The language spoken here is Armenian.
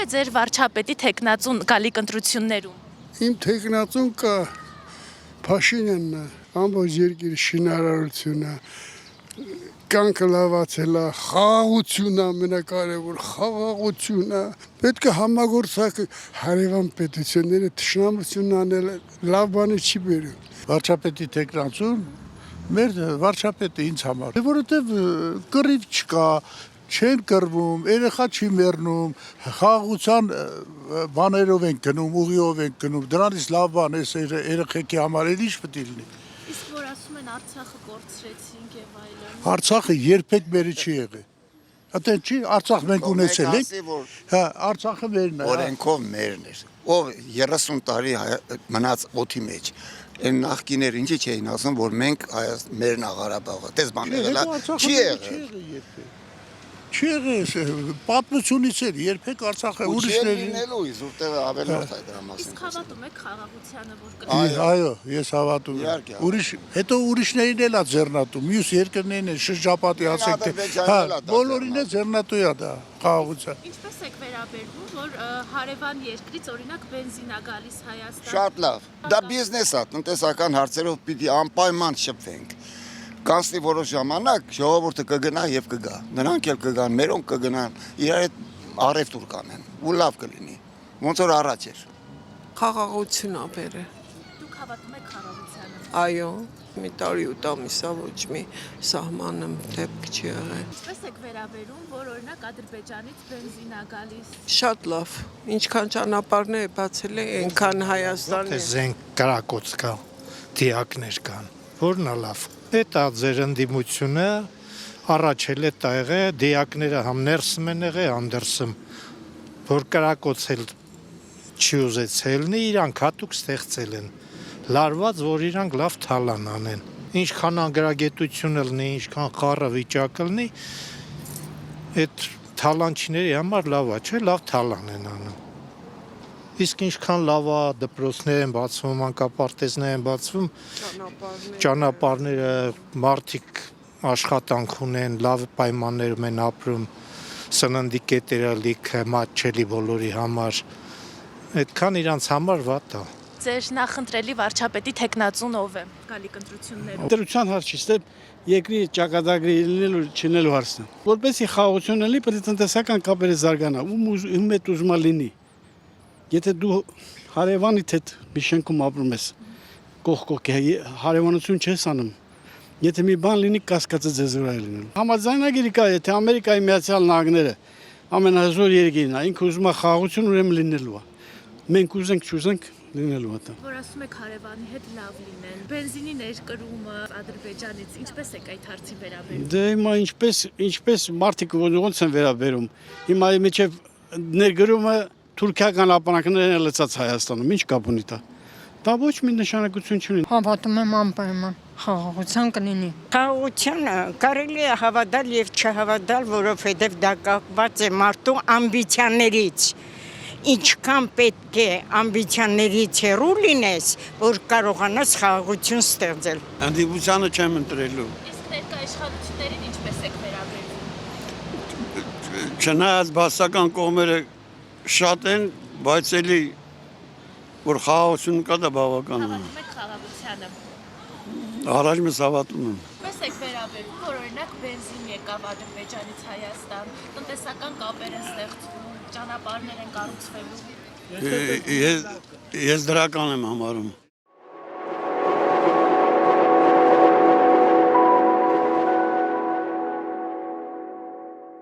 է ձեր վարչապետի թեկնածուն գալիք ընտրություններում։ Իմ թեկնածուն կա Փաշինյանն է, ամբողջ երկրի շինարարությունը, կյանքը լավացել է, խաղաղությունը ամենակարևոր, խաղաղությունը։ Պետք է համագործակցել հարևան պետությունները թշնամություն անել, լավ բանը չի բերում։ Վարչապետի թեկնածուն մեր վարչապետը ինձ համար, որովհետև կռիվ չկա, չեն կռվում, երեխա չի մեռնում, խաղաղության բաներով են գնում, ուղիով են գնում, դրանից լավ բան է երեխեքի համար ինչ պետք է լինի։ Իսկ որ ասում են Արցախը կորցրեցինք եւ այլն։ Արցախը երբեք մերը չի եղել։ Այդտեղ չի, Արցախ մենք ունեցել ենք։ Հա, Արցախը մերն է։ Օրենքով մերն էր։ Ով 30 տարի մնաց օդի մեջ։ Այն նախկիները ինչի չէին ասում, որ մենք մերն է Ղարաբաղը։ Տես բան եղել է։ Չի եղել։ Չի եղել, պատմությունից էր, երբեք Արցախը ուրիշների լինելու, իզուր ավելորդ է դրա մասին։ Իսկ հավատում եք խաղաղությանը, որ կլինի։ Այո, ես հավատում եմ։ Հետո ուրիշներին էլ է ձեռնատու, մյուս երկրներին էլ շրջապատի ասեք թե, հա, բոլորին է ձեռնատու է դա խաղաղության։ Ինչպես եք վերաբերվում, որ հարևան երկրից օրինակ բենզին է գալիս Հայաստան։ Շատ լավ։ Դա բիզնես է, տնտեսական հարցերով պիտի անպայման շփվենք։ Կանցնի որոշ ժամանակ ժողովուրդը կգնա եւ կգա։ Նրանք էլ կգան, մերոնք կգնան, իրար հետ առևտուր կանեն, ու լավ կլինի։ Ոնց որ առաջ էր։ Խաղաղություն ա բերել։ Դուք հավատում եք խաղաղությանը։ Այո, մի տարի 8 ամիսա ոչ մի սահմանը դեպք չի եղել։ Ինչպես եք վերաբերում, որ օրինակ Ադրբեջանից բենզին է գալիս։ Շատ լավ։ Ինչքան ճանապարհներ բացել է, այնքան Հայաստանի։ Զենք կրակոց կա, դիակներ կան, որն է լավ։ Դա ձեր ընդդիմությունը առաջ էլ է տայղը դիակները համ ներսում են եղել, համ դրսում, որ կրակոցել չի ուզեցելնի, իրանք հատուկ ստեղծել են, լարված, որ իրանք լավ թալան անեն։ Ինչքան անգրագետությունը լինի, ինչքան խառը վիճակը լինի, այդ թալանչիների համար լավ է, չէ, լավ թալան են անում։ Իսկ ինչքան լավ է դպրոցներ են բացվում, մանկապարտեզներ են բացվում, ճանապարհները մարդիկ աշխատանք ունեն, լավ պայմաններում են ապրում, սննդի կետերը լիքը մատչելի բոլորի համար, այդքան իրանց համար վատ է։ Ձեր նախընտրելի վարչապետի թեկնածուն ով է գալիք ընտրություններում։ Դրության հարց չի, երկրի ճակատագրի լինելու չլինելու հարցն է։ Որպեսզի խաղաղություն լինի, պետք է տնտեսական կապերը զարգանա, ում հետ ուզում լինի։ Եթե դու հարևանիդ հետ մի շենքում ապրում ես, կողք հարևանություն չես անում, եթե մի բան լինի, կասկածը ձեզ վրա է լինում։ Համաձայնագիրի կա, եթե Ամերիկայի Միացյալ Նահանգները ամենահզոր երկիրն է, ինքը ուզում է խաղաղություն ուրեմն լինելու է։ Մենք ուզենք, չուզենք լինելու է դա։ Որ ասում եք հարևանի հետ լավ լինեն։ Բենզինի ներկրումը Ադրբեջանից, ինչպես եք այդ հարցին վերաբերում։ Դե հիմա ինչպես մարդիկ ոնց են վերաբերում։ Հիմա միջև ներկրումը թուրքական ապրանքներն են լցած Հայաստանում, ինչ կապ ունի դա։ Դա ոչ մի նշանակություն չունի։ Հավատում եմ անպայման խաղաղության կլինի։ Խաղաղությունը կարելի է հավատալ եւ չհավատալ, որովհետեւ դա կապված է մարդու ամբիցիաներից։ Ինչքան պետք է ամբիցիաներից հեռու լինես, որ կարողանաս խաղաղություն ստեղծել։ Ընդդիմությանը չեմ ընտրելու։ Իսկ ներկա իշխանություններին ինչպես եք վերաբերվում։ Չնայած բացական կողմերը շատ են, բայց էլի որ խաղաղություն կա դա բավական է։ Հավատում եք խաղաղությանը։ Առաջ մեզ հավատում եմ։ Ինչպես եք վերաբերվում, որ օրինակ բենզին եկավ Ադրբեջանից Հայաստան, տնտեսական կապեր են ստեղծվում, ճանապարհներ են կառուցվելու։ Ես դրական եմ համարում։